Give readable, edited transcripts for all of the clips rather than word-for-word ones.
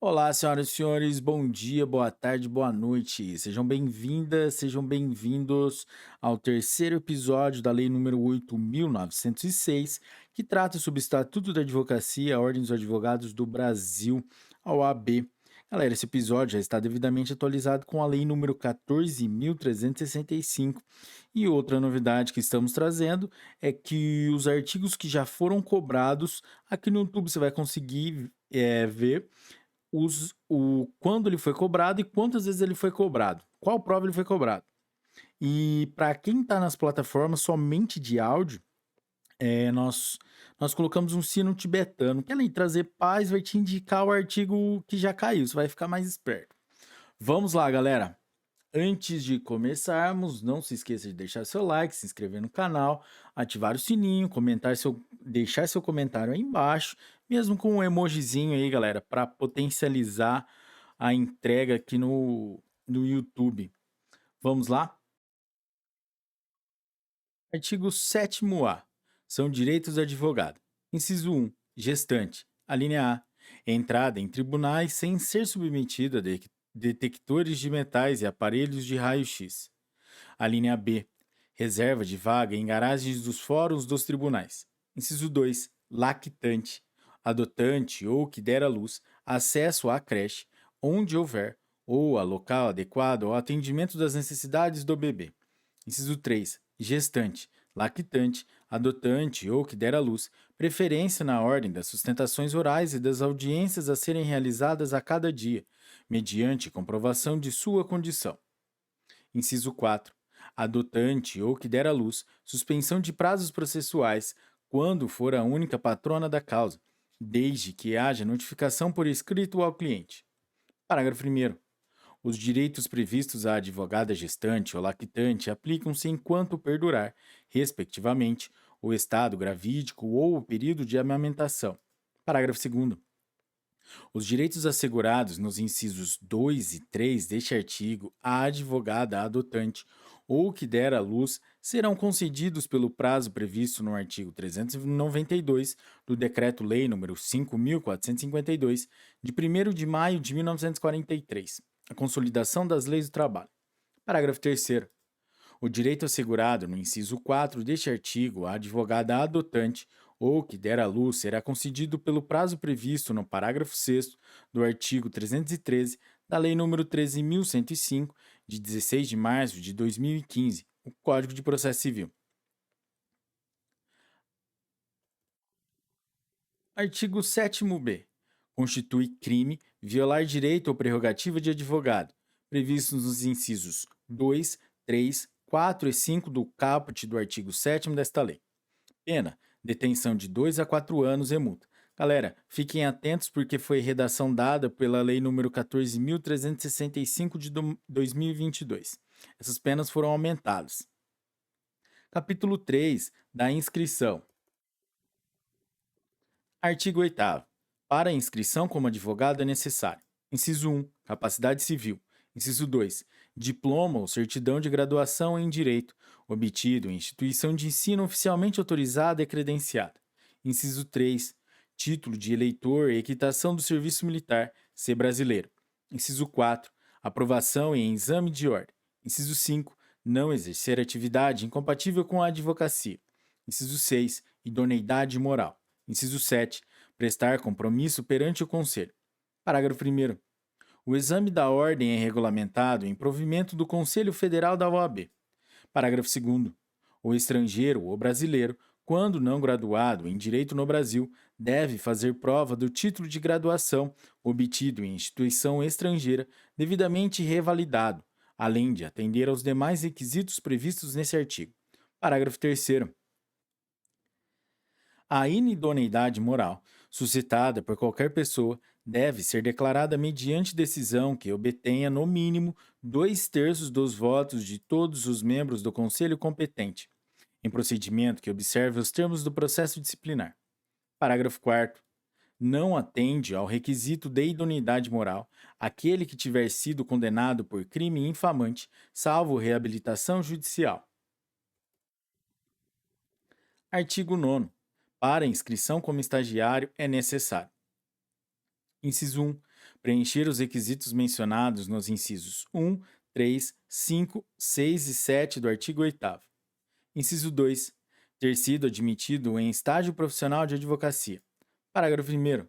Olá, senhoras e senhores, bom dia, boa tarde, boa noite. Sejam bem-vindas, sejam bem-vindos ao terceiro episódio da Lei número 8.906, que trata sobre o Estatuto da Advocacia, a Ordem dos Advogados do Brasil, a OAB. Galera, esse episódio já está devidamente atualizado com a Lei número 14.365. E outra novidade que estamos trazendo é que os artigos que já foram cobrados, aqui no YouTube você vai conseguir ver quando ele foi cobrado e quantas vezes ele foi cobrado, qual prova ele foi cobrado. E para quem está nas plataformas somente de áudio, nós colocamos um sino tibetano, que além de trazer paz, vai te indicar o artigo que já caiu, você vai ficar mais esperto. Vamos lá, galera. Antes de começarmos, não se esqueça de deixar seu like, se inscrever no canal, ativar o sininho, deixar seu comentário aí embaixo, mesmo com um emojizinho aí, galera, para potencializar a entrega aqui no YouTube. Vamos lá? Artigo 7º-A. São direitos do advogado. Inciso 1. Gestante. A linha A. Entrada em tribunais sem ser submetida a detectores de metais e aparelhos de raio-x. A linha B. Reserva de vaga em garagens dos fóruns dos tribunais. Inciso 2. Lactante. Adotante ou que der à luz acesso à creche, onde houver, ou a local adequado ao atendimento das necessidades do bebê. Inciso 3. Gestante, lactante, adotante ou que der à luz, preferência na ordem das sustentações orais e das audiências a serem realizadas a cada dia, mediante comprovação de sua condição. Inciso 4. Adotante ou que der à luz, suspensão de prazos processuais, quando for a única patrona da causa, desde que haja notificação por escrito ao cliente. Parágrafo 1º. Os direitos previstos à advogada gestante ou lactante aplicam-se enquanto perdurar, respectivamente, o estado gravídico ou o período de amamentação. Parágrafo 2º. Os direitos assegurados nos incisos 2 e 3 deste artigo à advogada adotante ou que der à luz serão concedidos pelo prazo previsto no artigo 392 do Decreto-Lei nº 5.452, de 1º de maio de 1943, a Consolidação das Leis do Trabalho. Parágrafo 3º. O direito assegurado no inciso 4 deste artigo à advogada adotante ou que der à luz será concedido pelo prazo previsto no parágrafo 6º do artigo 313 da Lei nº 13.105, de 16 de março de 2015, o Código de Processo Civil. Artigo 7º-B. Constitui crime violar direito ou prerrogativa de advogado, previstos nos incisos 2, 3, 4 e 5 do caput do artigo 7º desta lei. Pena: detenção de 2 a 4 anos e multa. Galera, fiquem atentos porque foi redação dada pela Lei número 14.365 de 2022. Essas penas foram aumentadas. Capítulo 3 da inscrição. Artigo 8º. Para a inscrição como advogado é necessário: inciso 1. Capacidade civil. Inciso 2. Diploma ou certidão de graduação em direito, obtido em instituição de ensino oficialmente autorizada e credenciada. Inciso 3. Título de eleitor e equitação do serviço militar, ser brasileiro. Inciso 4. Aprovação em exame de ordem. Inciso 5. Não exercer atividade incompatível com a advocacia. Inciso 6. Idoneidade moral. Inciso 7. Prestar compromisso perante o Conselho. Parágrafo 1º. O exame da ordem é regulamentado em provimento do Conselho Federal da OAB. Parágrafo 2º. O estrangeiro ou brasileiro, quando não graduado em direito no Brasil, deve fazer prova do título de graduação obtido em instituição estrangeira devidamente revalidado, além de atender aos demais requisitos previstos nesse artigo. Parágrafo 3º. A inidoneidade moral, suscitada por qualquer pessoa, deve ser declarada mediante decisão que obtenha, no mínimo, 2/3 dos votos de todos os membros do conselho competente, em procedimento que observe os termos do processo disciplinar. Parágrafo 4º. Não atende ao requisito de idoneidade moral aquele que tiver sido condenado por crime infamante, salvo reabilitação judicial. Artigo 9º. Para inscrição como estagiário é necessário: inciso 1. Preencher os requisitos mencionados nos incisos 1, 3, 5, 6 e 7 do artigo 8º. Inciso 2. Ter sido admitido em estágio profissional de advocacia. Parágrafo 1º.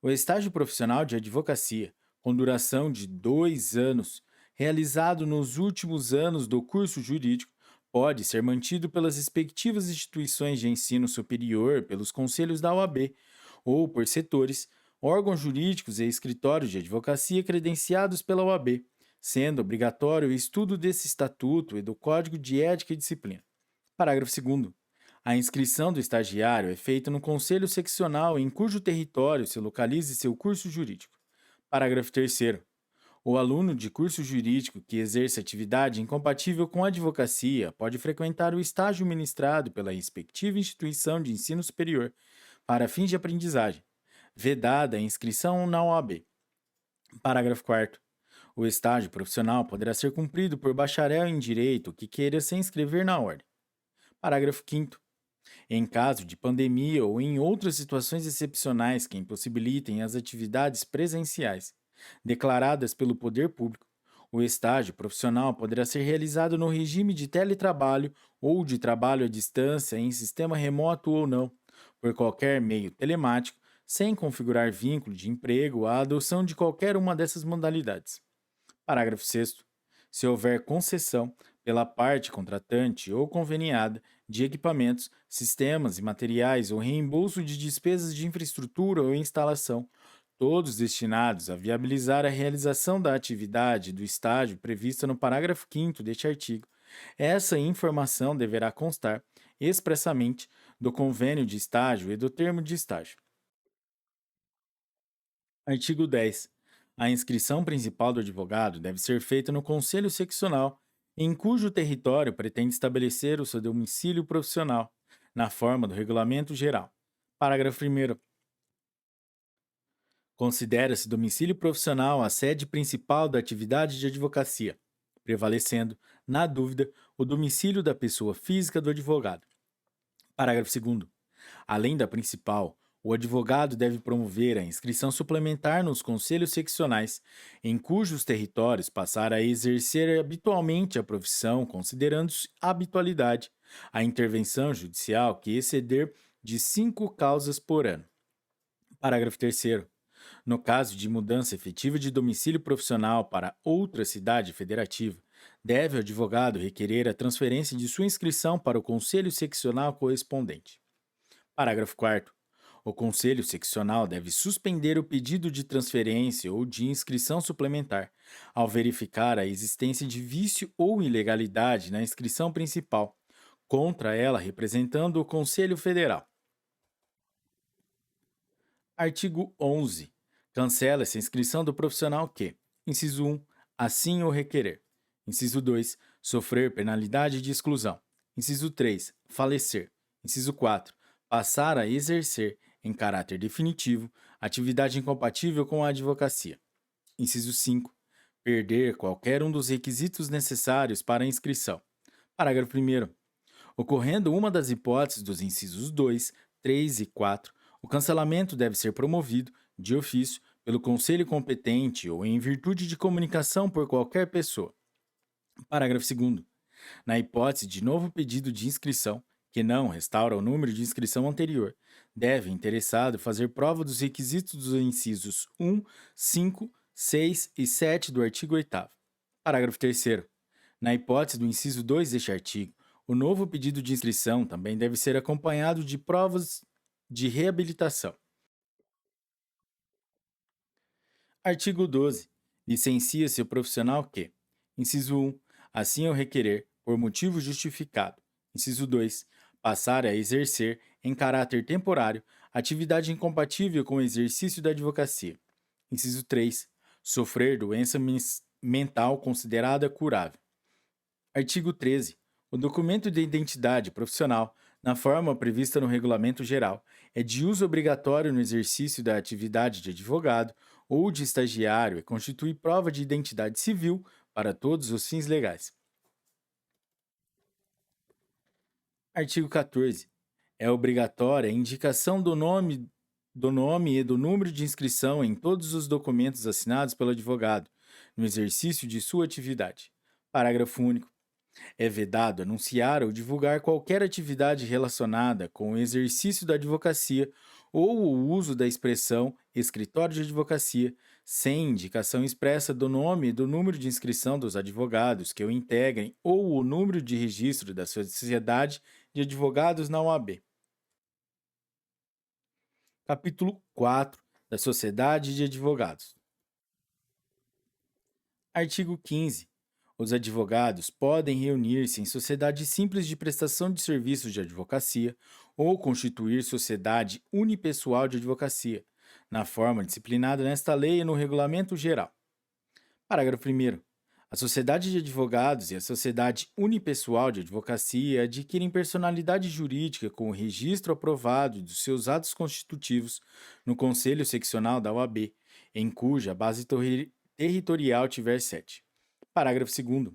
O estágio profissional de advocacia, com duração de 2 anos, realizado nos últimos anos do curso jurídico, pode ser mantido pelas respectivas instituições de ensino superior, pelos conselhos da OAB, ou por setores, órgãos jurídicos e escritórios de advocacia credenciados pela OAB, sendo obrigatório o estudo desse estatuto e do Código de Ética e Disciplina. Parágrafo 2º. A inscrição do estagiário é feita no conselho seccional em cujo território se localize seu curso jurídico. Parágrafo 3º. O aluno de curso jurídico que exerce atividade incompatível com a advocacia pode frequentar o estágio ministrado pela respectiva instituição de ensino superior para fins de aprendizagem, vedada a inscrição na OAB. Parágrafo 4º. O estágio profissional poderá ser cumprido por bacharel em direito que queira se inscrever na ordem. Parágrafo 5º. Em caso de pandemia ou em outras situações excepcionais que impossibilitem as atividades presenciais declaradas pelo poder público, o estágio profissional poderá ser realizado no regime de teletrabalho ou de trabalho à distância em sistema remoto ou não, por qualquer meio telemático, sem configurar vínculo de emprego à adoção de qualquer uma dessas modalidades. Parágrafo 6º. Se houver concessão pela parte contratante ou conveniada de equipamentos, sistemas e materiais ou reembolso de despesas de infraestrutura ou instalação, todos destinados a viabilizar a realização da atividade do estágio prevista no parágrafo 5º deste artigo, essa informação deverá constar expressamente do convênio de estágio e do termo de estágio. Artigo 10. A inscrição principal do advogado deve ser feita no Conselho Seccional, em cujo território pretende estabelecer o seu domicílio profissional, na forma do Regulamento Geral. Parágrafo 1º. Considera-se domicílio profissional a sede principal da atividade de advocacia, prevalecendo, na dúvida, o domicílio da pessoa física do advogado. Parágrafo 2º. Além da principal, o advogado deve promover a inscrição suplementar nos conselhos seccionais, em cujos territórios passar a exercer habitualmente a profissão, considerando-se habitualidade a intervenção judicial que exceder de 5 causas por ano. Parágrafo 3º. No caso de mudança efetiva de domicílio profissional para outra cidade federativa, deve o advogado requerer a transferência de sua inscrição para o conselho seccional correspondente. Parágrafo 4º. O Conselho Seccional deve suspender o pedido de transferência ou de inscrição suplementar, ao verificar a existência de vício ou ilegalidade na inscrição principal, contra ela representando o Conselho Federal. Artigo 11. Cancela-se a inscrição do profissional que, inciso 1, assim o requerer. Inciso 2, sofrer penalidade de exclusão. Inciso 3, falecer. Inciso 4, passar a exercer, em caráter definitivo, atividade incompatível com a advocacia. Inciso 5, perder qualquer um dos requisitos necessários para a inscrição. Parágrafo 1º. Ocorrendo uma das hipóteses dos incisos 2, 3 e 4, o cancelamento deve ser promovido, de ofício, pelo conselho competente ou em virtude de comunicação por qualquer pessoa. Parágrafo 2º. Na hipótese de novo pedido de inscrição, que não restaura o número de inscrição anterior, deve o interessado fazer prova dos requisitos dos incisos 1, 5, 6 e 7 do artigo 8º. Parágrafo 3º. Na hipótese do inciso 2 deste artigo, o novo pedido de inscrição também deve ser acompanhado de provas de reabilitação. Artigo 12. Licencia-se o profissional que, inciso 1, assim o requerer, por motivo justificado. Inciso 2, passar a exercer, em caráter temporário, atividade incompatível com o exercício da advocacia. Inciso 3, sofrer doença mental considerada curável. Artigo 13. O documento de identidade profissional, na forma prevista no Regulamento Geral, é de uso obrigatório no exercício da atividade de advogado ou de estagiário e constitui prova de identidade civil para todos os fins legais. Artigo 14. É obrigatória a indicação do nome do nome e do número de inscrição em todos os documentos assinados pelo advogado, no exercício de sua atividade. Parágrafo único. É vedado anunciar ou divulgar qualquer atividade relacionada com o exercício da advocacia ou o uso da expressão escritório de advocacia, sem indicação expressa do nome e do número de inscrição dos advogados que o integrem ou o número de registro da sociedade de advogados na OAB. Capítulo 4 da Sociedade de Advogados. Artigo 15. Os advogados podem reunir-se em sociedade simples de prestação de serviços de advocacia ou constituir sociedade unipessoal de advocacia, na forma disciplinada nesta lei e no regulamento geral. Parágrafo 1º. A sociedade de advogados e a sociedade unipessoal de advocacia adquirem personalidade jurídica com o registro aprovado dos seus atos constitutivos no Conselho Seccional da OAB, em cuja base territorial tiver sede. Parágrafo 2º.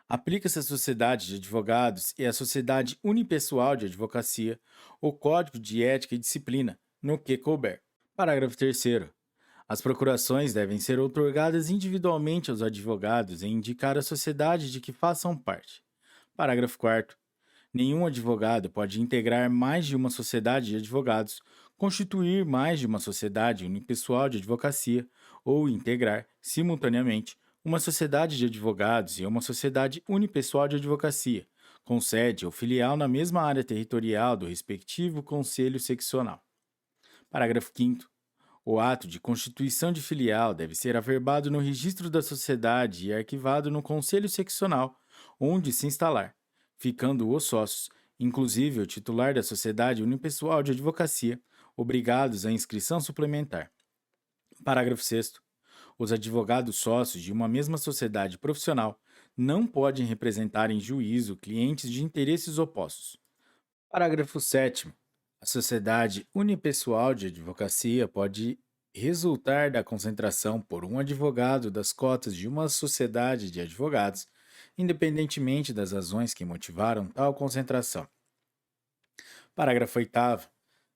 Aplica-se à sociedade de advogados e à sociedade unipessoal de advocacia o Código de Ética e Disciplina, no que couber. Parágrafo 3º. As procurações devem ser outorgadas individualmente aos advogados e indicar a sociedade de que façam parte. Parágrafo 4º. Nenhum advogado pode integrar mais de uma sociedade de advogados, constituir mais de uma sociedade unipessoal de advocacia ou integrar, simultaneamente, uma sociedade de advogados e uma sociedade unipessoal de advocacia, com sede ou filial na mesma área territorial do respectivo conselho seccional. Parágrafo 5º. O ato de constituição de filial deve ser averbado no registro da sociedade e arquivado no conselho seccional, onde se instalar, ficando os sócios, inclusive o titular da sociedade unipessoal de advocacia, obrigados à inscrição suplementar. Parágrafo 6º. Os advogados sócios de uma mesma sociedade profissional não podem representar em juízo clientes de interesses opostos. Parágrafo 7º. A sociedade unipessoal de advocacia pode resultar da concentração por um advogado das cotas de uma sociedade de advogados, independentemente das razões que motivaram tal concentração. Parágrafo 8º.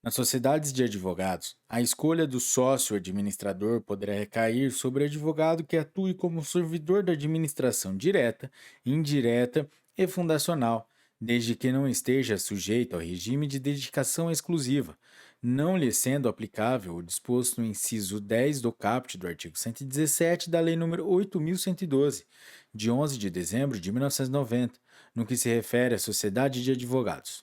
Nas sociedades de advogados, a escolha do sócio administrador poderá recair sobre o advogado que atue como servidor da administração direta, indireta e fundacional, desde que não esteja sujeito ao regime de dedicação exclusiva, não lhe sendo aplicável o disposto no inciso 10 do caput do artigo 117 da Lei nº 8.112, de 11 de dezembro de 1990, no que se refere à sociedade de advogados.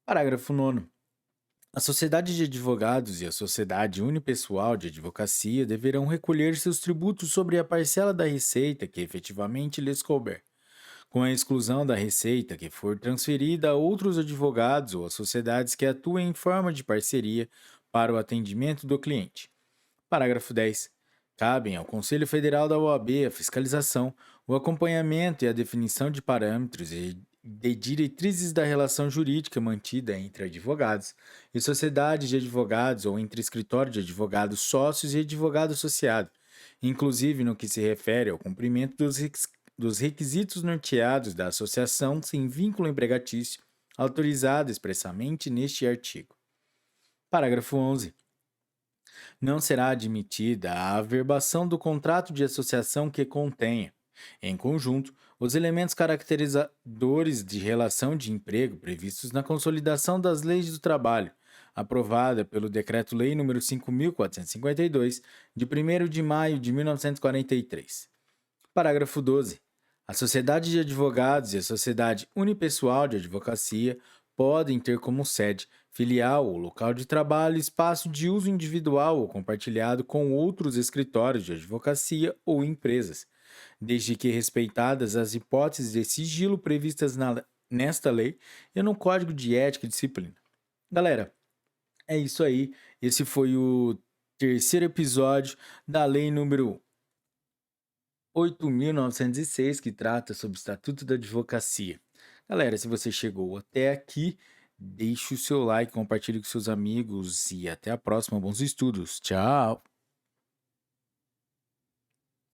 Parágrafo 9º. A sociedade de advogados e a sociedade unipessoal de advocacia deverão recolher seus tributos sobre a parcela da receita que efetivamente lhes couber, com a exclusão da receita que for transferida a outros advogados ou a sociedades que atuem em forma de parceria para o atendimento do cliente. Parágrafo 10. Cabem ao Conselho Federal da OAB a fiscalização, o acompanhamento e a definição de parâmetros e de diretrizes da relação jurídica mantida entre advogados e sociedades de advogados ou entre escritório de advogados sócios e advogado associado, inclusive no que se refere ao cumprimento dos requisitos norteados da associação sem vínculo empregatício, autorizado expressamente neste artigo. Parágrafo 11. Não será admitida a averbação do contrato de associação que contenha, em conjunto, os elementos caracterizadores de relação de emprego previstos na Consolidação das Leis do Trabalho, aprovada pelo Decreto-Lei nº 5.452, de 1º de maio de 1943. Parágrafo 12. A sociedade de advogados e a sociedade unipessoal de advocacia podem ter como sede, filial ou local de trabalho espaço de uso individual ou compartilhado com outros escritórios de advocacia ou empresas, desde que respeitadas as hipóteses de sigilo previstas nesta lei e no Código de Ética e Disciplina. Galera, é isso aí. Esse foi o terceiro episódio da Lei número 8.906, que trata sobre o Estatuto da Advocacia. Galera, se você chegou até aqui, deixe o seu like, compartilhe com seus amigos e até a próxima. Bons estudos. Tchau!